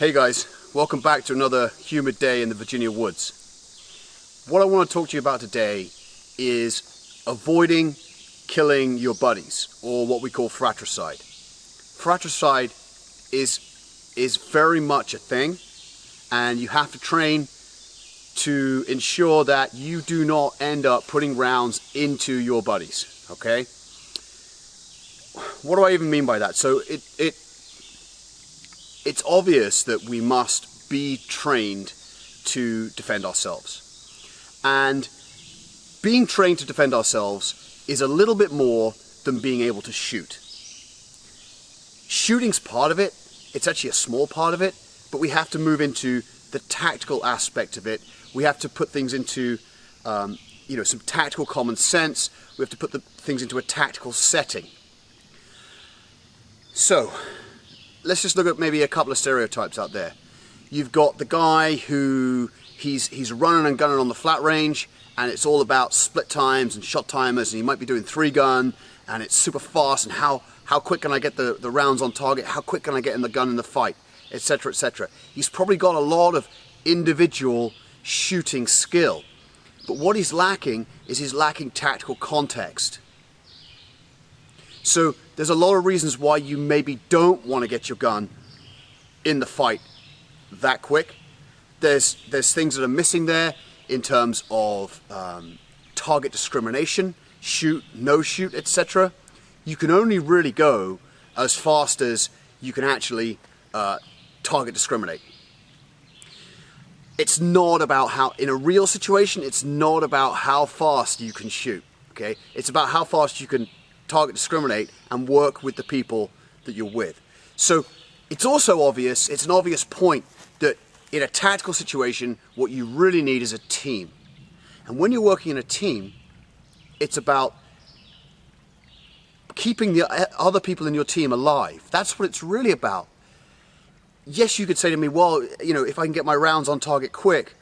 Hey guys, welcome back to another humid day in the Virginia woods. What I want to talk to you about today is avoiding killing your buddies, or what we call fratricide. Fratricide is very much a thing, and you have to train to ensure that you do not end up putting rounds into your buddies, okay? What do I even mean by that? So it's obvious that we must be trained to defend ourselves. And being trained to defend ourselves is a little bit more than being able to shoot. Shooting's part of it. It's actually a small part of it, but we have to move into the tactical aspect of it. We have to put things into some tactical common sense. We have to put the things into a tactical setting. So let's just look at maybe a couple of stereotypes out there. You've got the guy who he's running and gunning on the flat range, and it's all about split times and shot timers, and he might be doing 3-gun, and it's super fast, and how quick can I get the rounds on target, how quick can I get in the gun in the fight, etc., etc. He's probably got a lot of individual shooting skill, but what he's lacking is he's lacking tactical context. So there's a lot of reasons why you maybe don't want to get your gun in the fight that quick. There's things that are missing there in terms of target discrimination, shoot, no shoot, etc. You can only really go as fast as you can actually target discriminate. It's not about how, in a real situation, it's not about how fast you can shoot, okay? It's about how fast you can target discriminate and work with the people that you're with. So it's also obvious, it's an obvious point that in a tactical situation, what you really need is a team. And when you're working in a team, it's about keeping the other people in your team alive. That's what it's really about. Yes, you could say to me, well, if I can get my rounds on target quick,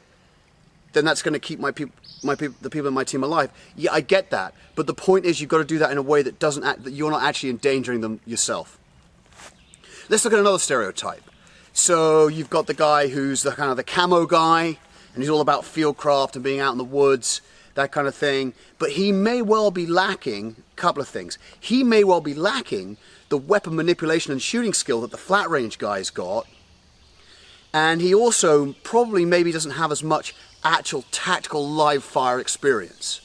then that's going to keep the people in my team alive. Yeah, I get that. But the point is, you've got to do that in a way that that you're not actually endangering them yourself. Let's look at another stereotype. So you've got the guy who's the kind of the camo guy, and he's all about fieldcraft and being out in the woods, that kind of thing. But he may well be lacking a couple of things. He may well be lacking the weapon manipulation and shooting skill that the flat range guy's got. And he also probably maybe doesn't have as much actual tactical live fire experience.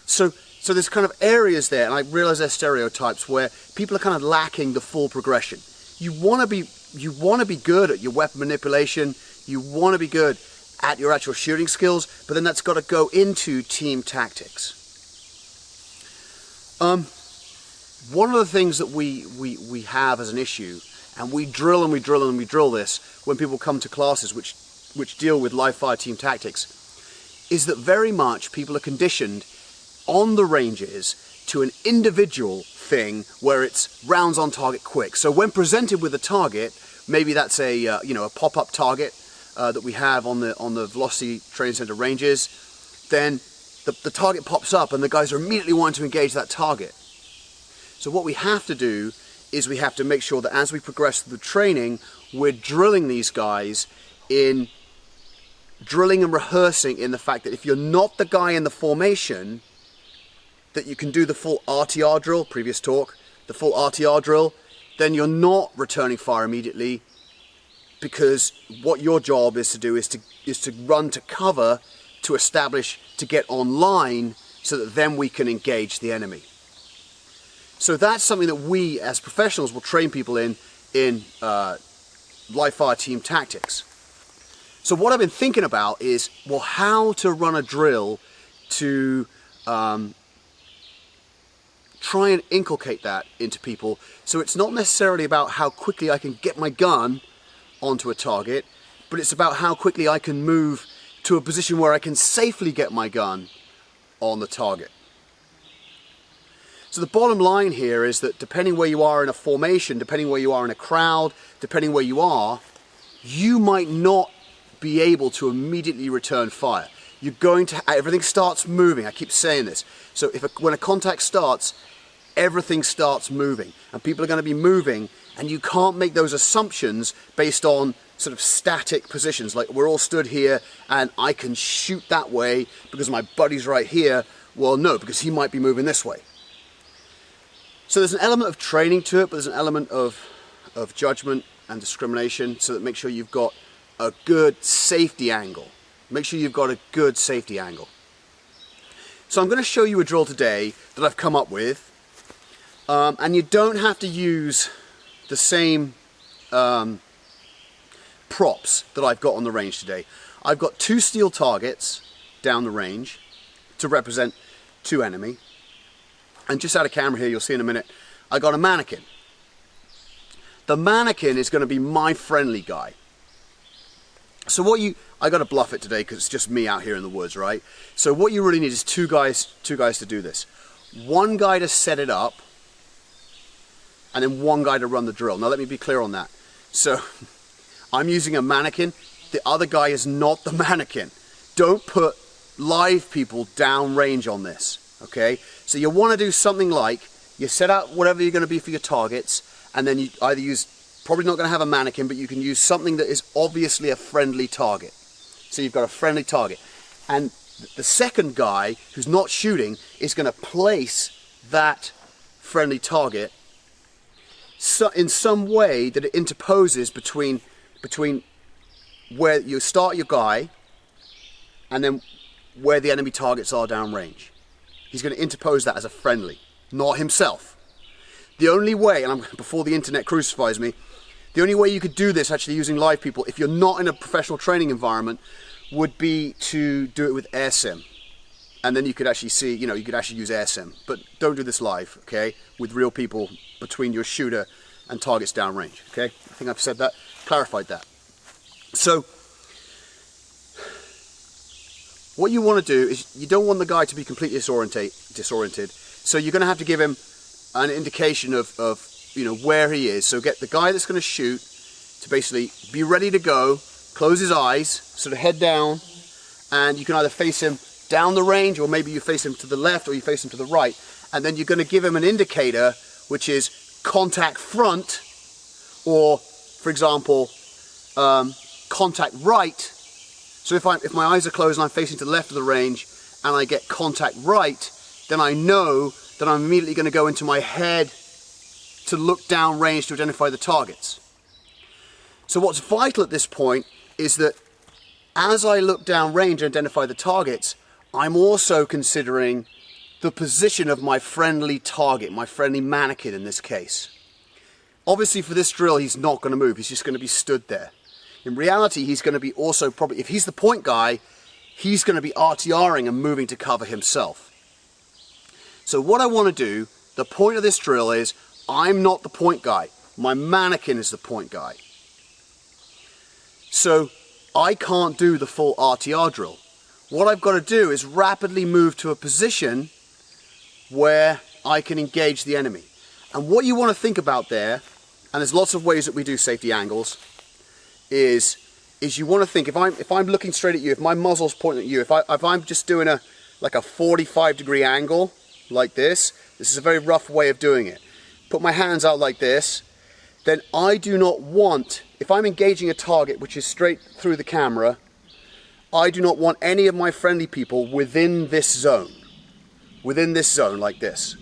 So there's kind of areas there, and I realize there's stereotypes where people are kind of lacking the full progression. You want to be good at your weapon manipulation, you want to be good at your actual shooting skills, but then that's got to go into team tactics. One of the things that we have as an issue, and we drill and we drill and we drill this when people come to classes which deal with live fire team tactics, is that very much people are conditioned on the ranges to an individual thing where it's rounds on target quick. So when presented with a target, maybe that's a pop-up target that we have on the Velocity Training Center ranges, then the target pops up and the guys are immediately wanting to engage that target. So what we have to do is we have to make sure that as we progress through the training, we're drilling these guys in drilling and rehearsing in the fact that if you're not the guy in the formation, that you can do the full RTR drill, previous talk, the full RTR drill, then you're not returning fire immediately, because what your job is to do is to run to cover, to establish, to get online, so that then we can engage the enemy. So that's something that we as professionals will train people in live fire team tactics. So what I've been thinking about is, well, how to run a drill to try and inculcate that into people. So it's not necessarily about how quickly I can get my gun onto a target, but it's about how quickly I can move to a position where I can safely get my gun on the target. So the bottom line here is that depending where you are in a formation, depending where you are in a crowd, depending where you are, you might not be able to immediately return fire. You're going to, everything starts moving. I keep saying this. So when a contact starts, everything starts moving, and people are going to be moving, and you can't make those assumptions based on sort of static positions, like we're all stood here and I can shoot that way because my buddy's right here. Well, no, because he might be moving this way. So there's an element of training to it, but there's an element of judgment and discrimination, so that make sure you've got a good safety angle. Make sure you've got a good safety angle. So I'm going to show you a drill today that I've come up with, and you don't have to use the same props that I've got on the range today. I've got 2 steel targets down the range to represent 2 enemy, and just out of camera here, you'll see in a minute, I got a mannequin. The mannequin is going to be my friendly guy. So I got to bluff it today because it's just me out here in the woods, right? So what you really need is two guys to do this. One guy to set it up, and then one guy to run the drill. Now let me be clear on that. So I'm using a mannequin. The other guy is not the mannequin. Don't put live people down range on this, okay? So you want to do something like, you set out whatever you're going to be for your targets, and then you either use, probably not going to have a mannequin, but you can use something that is obviously a friendly target. So you've got a friendly target. And the second guy, who's not shooting, is going to place that friendly target in some way that it interposes between where you start your guy and then where the enemy targets are downrange. He's going to interpose that as a friendly, not himself. The only way, and before the internet crucifies me, the only way you could do this actually using live people, if you're not in a professional training environment, would be to do it with air sim. And then you could actually see, you could actually use air sim. But don't do this live, okay? With real people between your shooter and targets downrange, okay? I think I've said that, clarified that. So, what you want to do is, you don't want the guy to be completely disoriented. So you're going to have to give him an indication of where he is. So get the guy that's going to shoot to basically be ready to go, close his eyes, sort of head down, and you can either face him down the range, or maybe you face him to the left, or you face him to the right, and then you're going to give him an indicator, which is contact front, or, for example, contact right. So if my eyes are closed and I'm facing to the left of the range, and I get contact right, then I know that I'm immediately going to go into my head to look down range to identify the targets. So what's vital at this point is that as I look down range and identify the targets, I'm also considering the position of my friendly target, my friendly mannequin in this case. Obviously for this drill he's not going to move, he's just going to be stood there. In reality he's going to be also probably, if he's the point guy, he's going to be RTRing and moving to cover himself. So what I want to do, the point of this drill is, I'm not the point guy. My mannequin is the point guy. So I can't do the full RTR drill. What I've got to do is rapidly move to a position where I can engage the enemy. And what you want to think about there, and there's lots of ways that we do safety angles, is you want to think, if I'm looking straight at you, if my muzzle's pointing at you, if I'm just doing a 45-degree angle, like this is a very rough way of doing it. Put my hands out like this, then I do not want, if I'm engaging a target which is straight through the camera, I do not want any of my friendly people within this zone like this.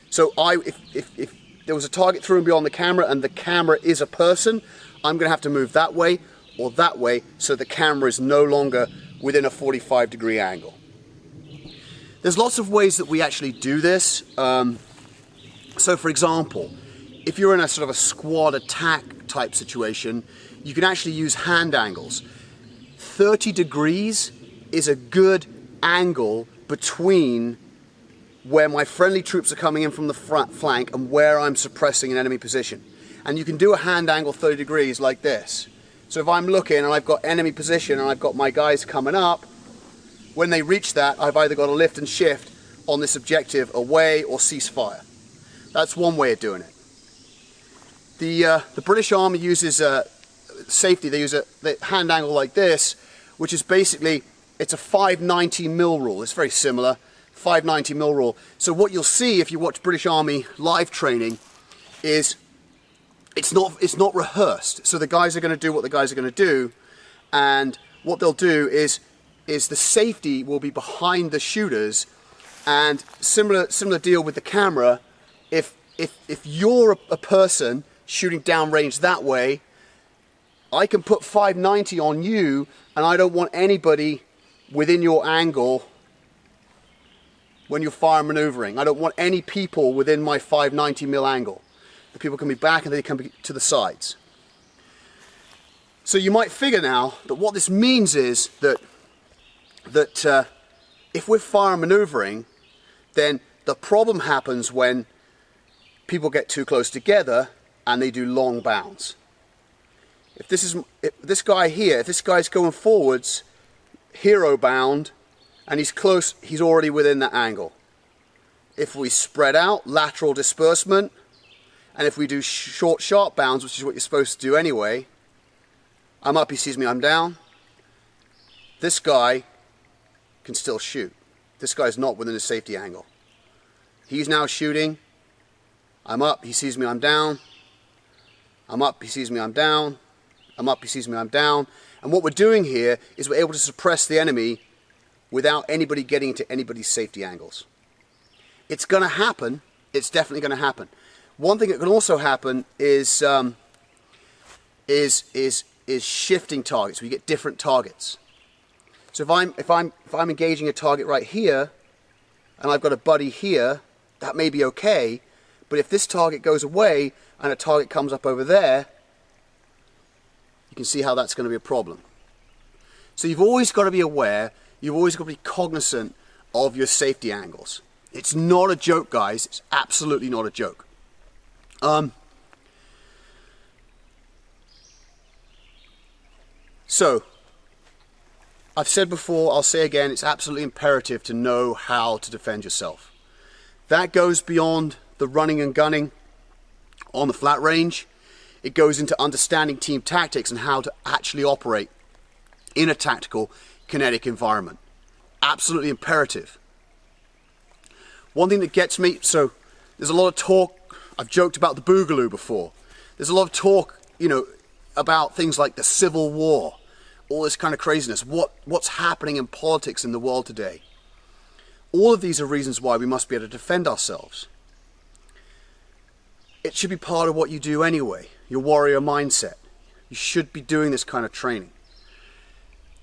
So if there was a target through and beyond the camera and the camera is a person, I'm going to have to move that way or that way so the camera is no longer within a 45-degree angle. There's lots of ways that we actually do this. So for example, if you're in a sort of a squad attack type situation, you can actually use hand angles. 30 degrees is a good angle between where my friendly troops are coming in from the front flank and where I'm suppressing an enemy position. And you can do a hand angle 30 degrees like this. So if I'm looking and I've got enemy position and I've got my guys coming up, when they reach that, I've either got to lift and shift on this objective away or cease fire. That's one way of doing it. The British Army uses safety. They use the hand angle like this, which is basically, it's a 590 mil rule. It's very similar, 590 mil rule. So what you'll see if you watch British Army live training is it's not rehearsed. So the guys are going to do what the guys are going to do, and what they'll do is the safety will be behind the shooters, and similar deal with the camera. If you're a person shooting downrange that way, I can put 590 on you, and I don't want anybody within your angle when you're fire maneuvering. I don't want any people within my 590mm angle. The people can be back and they can be to the sides. So you might figure now that what this means is that if we're fire maneuvering, then the problem happens when people get too close together and they do long bounds. If this guy here, if this guy's going forwards, hero bound, and he's close, he's already within that angle. If we spread out, lateral disbursement, and if we do short, sharp bounds, which is what you're supposed to do anyway, I'm up, he sees me, I'm down, this guy can still shoot. This guy's not within a safety angle. He's now shooting, I'm up, he sees me, I'm down, I'm up, he sees me, I'm down, I'm up, he sees me, I'm down. And what we're doing here is we're able to suppress the enemy without anybody getting into anybody's safety angles. It's going to happen. It's definitely going to happen. One thing that can also happen is shifting targets. We get different targets. So if I'm engaging a target right here, and I've got a buddy here, that may be okay. But if this target goes away and a target comes up over there, you can see how that's going to be a problem. So you've always got to be aware, you've always got to be cognizant of your safety angles. It's not a joke, guys. It's absolutely not a joke. So, I've said before, I'll say again, it's absolutely imperative to know how to defend yourself. That goes beyond the running and gunning on the flat range. It goes into understanding team tactics and how to actually operate in a tactical, kinetic environment. Absolutely imperative. One thing that gets me, so there's a lot of talk, I've joked about the Boogaloo before. There's a lot of talk, you know, about things like the Civil War, all this kind of craziness, what's happening in politics in the world today. All of these are reasons why we must be able to defend ourselves. It should be part of what you do anyway, your warrior mindset. You should be doing this kind of training.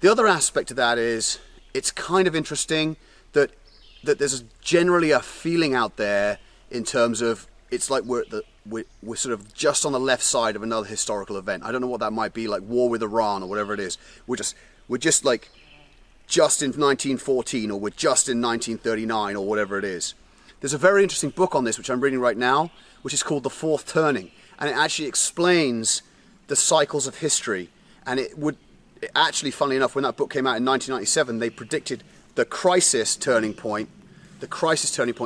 The other aspect of that is, it's kind of interesting that there's generally a feeling out there in terms of, it's like we're sort of just on the left side of another historical event. I don't know what that might be, like war with Iran or whatever it is. We're just like just in 1914, or we're just in 1939, or whatever it is. There's a very interesting book on this which I'm reading right now, which is called The Fourth Turning, and it actually explains the cycles of history. And it actually, funnily enough, when that book came out in 1997, they predicted the crisis turning point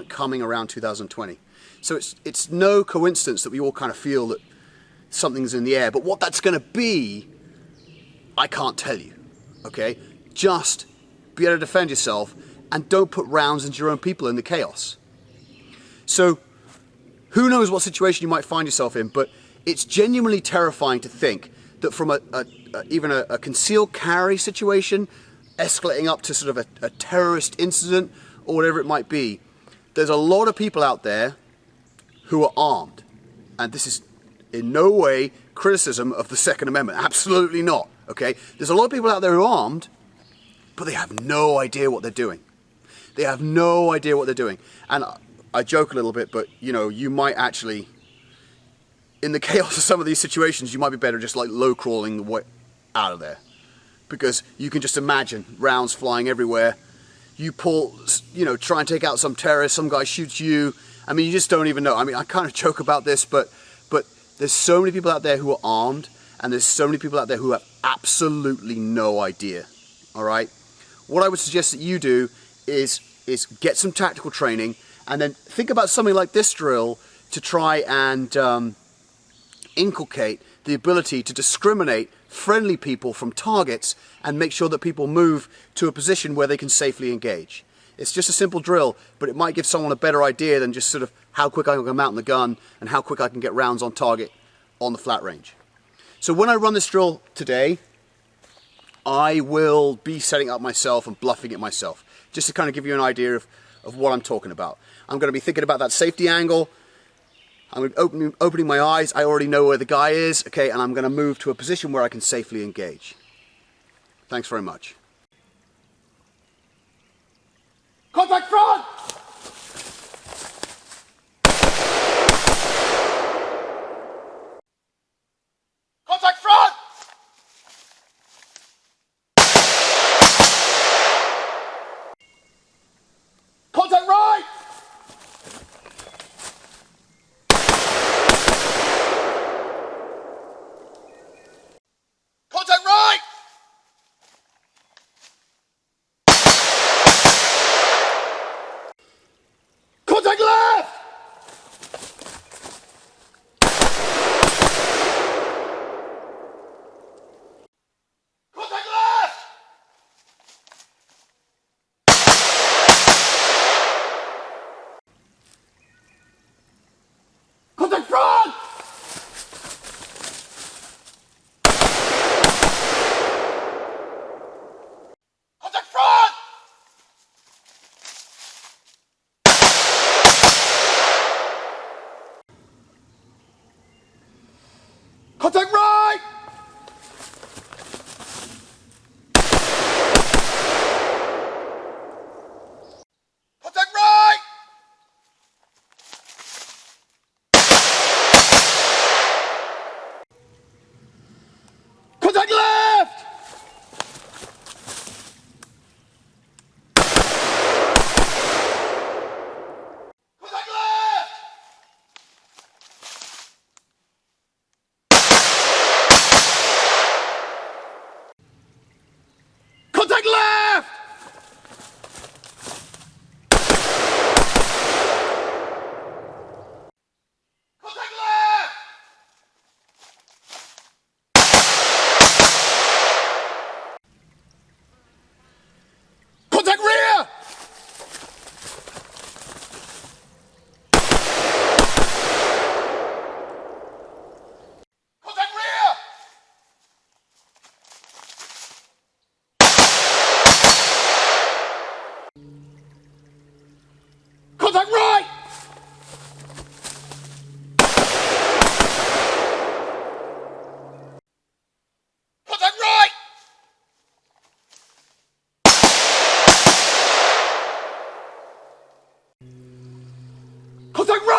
coming around 2020. So it's no coincidence that we all kind of feel that something's in the air. But what that's going to be, I can't tell you. Okay? Just be able to defend yourself and don't put rounds into your own people in the chaos. So who knows what situation you might find yourself in, but it's genuinely terrifying to think that from even a concealed carry situation escalating up to sort of a terrorist incident or whatever it might be, there's a lot of people out there who are armed. And this is in no way criticism of the Second Amendment. Absolutely not. Okay? There's a lot of people out there who are armed, but they have no idea what they're doing. They have no idea what they're doing. And I joke a little bit, but you know, you might actually, in the chaos of some of these situations, you might be better just like low crawling the way out of there. Because you can just imagine rounds flying everywhere. You pull, you know, try and take out some terrorist, some guy shoots you. I mean, you just don't even know. I mean, I kind of joke about this, but there's so many people out there who are armed, and there's so many people out there who have absolutely no idea. All right? What I would suggest that you do is get some tactical training, and then think about something like this drill to try and inculcate the ability to discriminate friendly people from targets and make sure that people move to a position where they can safely engage. It's just a simple drill, but it might give someone a better idea than just sort of how quick I can mount the gun and how quick I can get rounds on target on the flat range. So when I run this drill today, I will be setting up myself and bluffing it myself, just to kind of give you an idea of what I'm talking about. I'm going to be thinking about that safety angle. I'm opening my eyes. I already know where the guy is, okay, and I'm going to move to a position where I can safely engage. Thanks very much. Contact front! Contact front! Contact right! Contact right! Contact left! Contact left! Contact front! Contact front! Contact right! Contact right! Contact left! Contact left! Contact left! Contact left! Contact rear! Contact rear! Contact right! Contact right! Contact right!